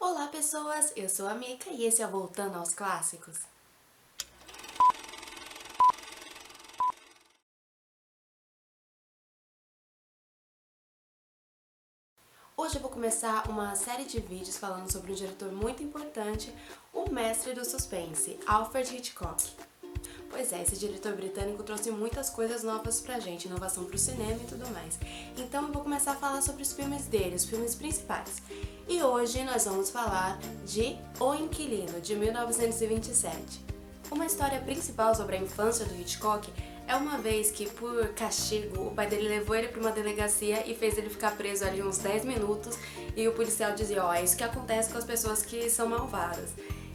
Olá pessoas, eu sou a Mika e esse é o Voltando aos Clássicos. Hoje eu vou começar uma série de vídeos falando sobre um diretor muito importante, o mestre do suspense, Alfred Hitchcock. Pois é, esse diretor britânico trouxe muitas coisas novas pra gente, inovação pro cinema e tudo mais. Então eu vou começar a falar sobre os filmes dele, os filmes principais. E hoje nós vamos falar de O Inquilino, de 1927. Uma história principal sobre a infância do Hitchcock é uma vez que, por castigo, o pai dele levou ele para uma delegacia e fez ele ficar preso ali uns 10 minutos e o policial dizia, é isso que acontece com as pessoas que são malvadas.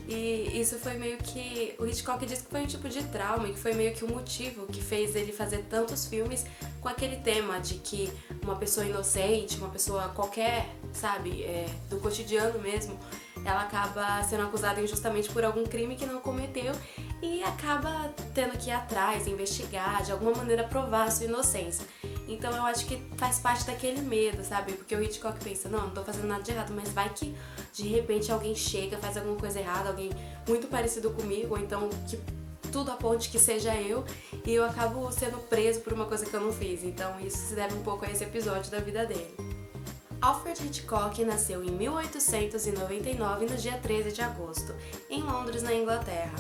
E isso foi meio que... O Hitchcock disse que foi um tipo de trauma e que foi meio que o motivo que fez ele fazer tantos filmes com aquele tema de que uma pessoa inocente, uma pessoa qualquer, sabe, do cotidiano mesmo, ela acaba sendo acusada injustamente por algum crime que não cometeu e acaba tendo que ir atrás, investigar, de alguma maneira provar a sua inocência. Então eu acho que faz parte daquele medo, sabe? Porque o Hitchcock pensa, não tô fazendo nada de errado, mas vai que de repente alguém chega, faz alguma coisa errada, alguém muito parecido comigo, ou então que tudo aponte que seja eu, e eu acabo sendo preso por uma coisa que eu não fiz. Então isso se deve um pouco a esse episódio da vida dele. Alfred Hitchcock nasceu em 1899, no dia 13 de agosto, em Londres, na Inglaterra.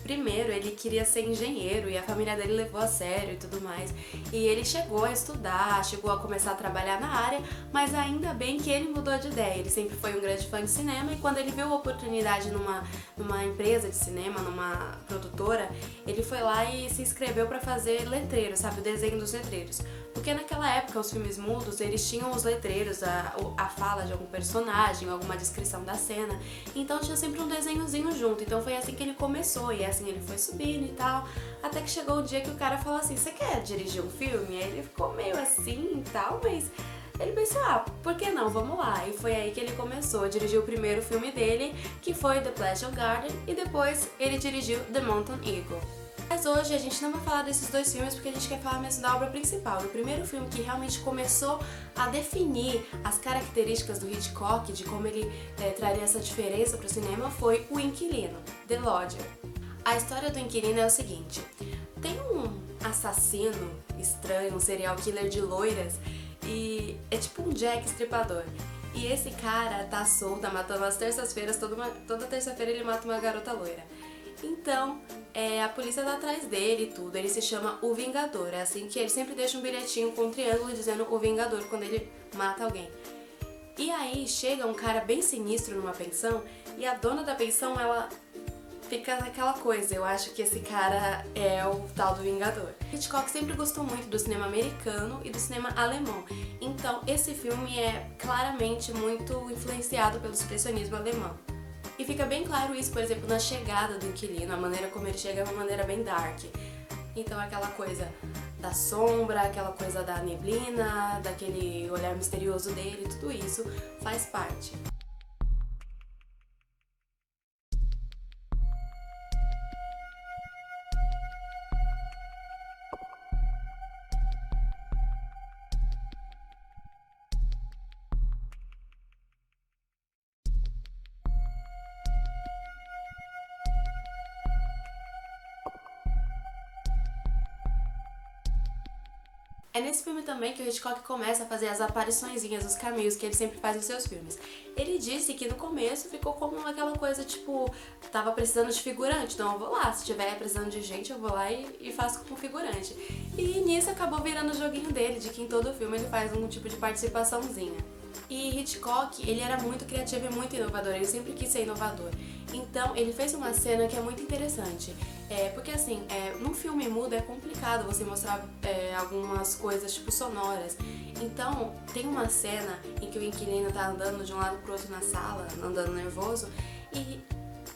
Primeiro, ele queria ser engenheiro e a família dele levou a sério e tudo mais. E ele chegou a estudar, chegou a começar a trabalhar na área, mas ainda bem que ele mudou de ideia. Ele sempre foi um grande fã de cinema e quando ele viu a oportunidade numa empresa de cinema, numa produtora, ele foi lá e se inscreveu para fazer letreiros, sabe? O desenho dos letreiros. Porque naquela época os filmes mudos, eles tinham os letreiros, a fala de algum personagem, alguma descrição da cena. Então tinha sempre um desenhozinho junto. Então foi assim que ele começou e assim ele foi subindo e tal. Até que chegou um dia que o cara falou assim, você quer dirigir um filme? Aí ele ficou meio assim e tal, mas ele pensou, por que não? Vamos lá. E foi aí que ele começou a dirigir o primeiro filme dele, que foi The Pleasure Garden, e depois ele dirigiu The Mountain Eagle. Mas hoje a gente não vai falar desses dois filmes porque a gente quer falar mesmo da obra principal. O primeiro filme que realmente começou a definir as características do Hitchcock, de como ele traria essa diferença para o cinema, foi O Inquilino, The Lodger. A história do Inquilino é o seguinte, tem um assassino estranho, um serial killer de loiras, e é tipo um Jack Estripador. E esse cara tá solto, matando às terças-feiras, toda terça-feira ele mata uma garota loira. Então, a polícia tá atrás dele e tudo, ele se chama O Vingador, é assim que ele sempre deixa um bilhetinho com um triângulo dizendo O Vingador quando ele mata alguém. E aí chega um cara bem sinistro numa pensão e a dona da pensão, ela fica naquela coisa, eu acho que esse cara é o tal do Vingador. Hitchcock sempre gostou muito do cinema americano e do cinema alemão, então esse filme é claramente muito influenciado pelo expressionismo alemão. E fica bem claro isso, por exemplo, na chegada do inquilino, a maneira como ele chega é uma maneira bem dark. Então aquela coisa da sombra, aquela coisa da neblina, daquele olhar misterioso dele, tudo isso faz parte. É nesse filme também que o Hitchcock começa a fazer as apariçõezinhas, os cameos que ele sempre faz nos seus filmes. Ele disse que no começo ficou como aquela coisa tipo, tava precisando de figurante, então eu vou lá, se tiver precisando de gente eu vou lá e faço como figurante. E nisso acabou virando o joguinho dele, de que em todo filme ele faz um tipo de participaçãozinha. E Hitchcock, ele era muito criativo e muito inovador, ele sempre quis ser inovador. Então, ele fez uma cena que é muito interessante. Porque assim, num filme mudo é complicado você mostrar algumas coisas tipo sonoras. Então, tem uma cena em que o inquilino tá andando de um lado pro outro na sala, andando nervoso, e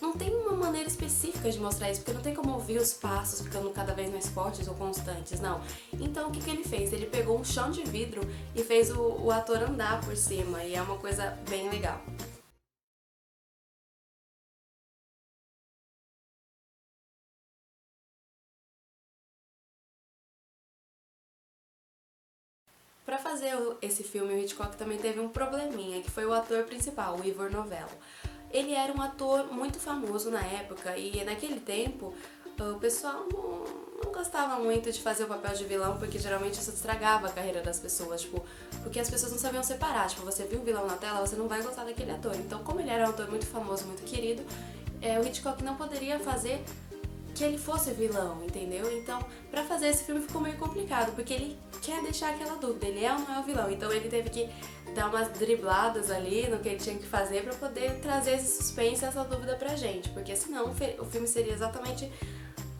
não tem uma maneira específica de mostrar isso, porque não tem como ouvir os passos ficando cada vez mais fortes ou constantes, não. Então o que ele fez? Ele pegou um chão de vidro e fez o ator andar por cima, e é uma coisa bem legal. Pra fazer esse filme, o Hitchcock também teve um probleminha, que foi o ator principal, o Ivor Novello. Ele era um ator muito famoso na época e naquele tempo o pessoal não gostava muito de fazer o papel de vilão, porque geralmente isso estragava a carreira das pessoas, tipo, porque as pessoas não sabiam separar, tipo, você viu um vilão na tela, você não vai gostar daquele ator. Então, como ele era um ator muito famoso, muito querido, o Hitchcock não poderia fazer que ele fosse vilão, entendeu? Então, pra fazer esse filme ficou meio complicado, porque ele quer deixar aquela dúvida, ele é ou não é o vilão, então ele teve que dar umas dribladas ali no que ele tinha que fazer pra poder trazer esse suspense, essa dúvida pra gente, porque senão o filme seria exatamente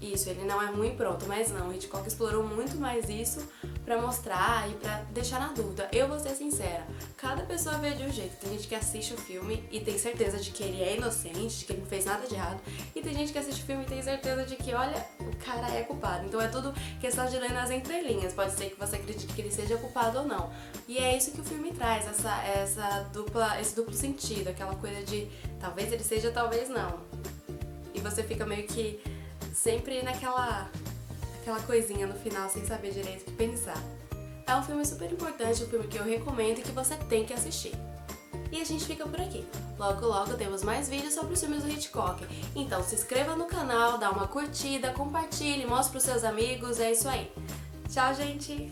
isso, ele não é ruim e pronto, mas não, o Hitchcock explorou muito mais isso pra mostrar e pra deixar na dúvida. Eu vou ser sincera, cada pessoa vê de um jeito, tem gente que assiste o filme e tem certeza de que ele é inocente, de que ele não fez nada de errado, e tem gente que assiste o filme e tem certeza de que, olha, o cara é culpado. Então é tudo questão de ler nas entrelinhas, pode ser que você acredite que ele seja culpado ou não. E é isso que o filme traz, esse duplo sentido, aquela coisa de talvez ele seja, talvez não. E você fica meio que sempre naquela coisinha no final, sem saber direito o que pensar. É um filme super importante, um filme que eu recomendo e que você tem que assistir. E a gente fica por aqui. Logo, logo temos mais vídeos sobre os filmes do Hitchcock. Então se inscreva no canal, dá uma curtida, compartilhe, mostre pros seus amigos, é isso aí. Tchau, gente!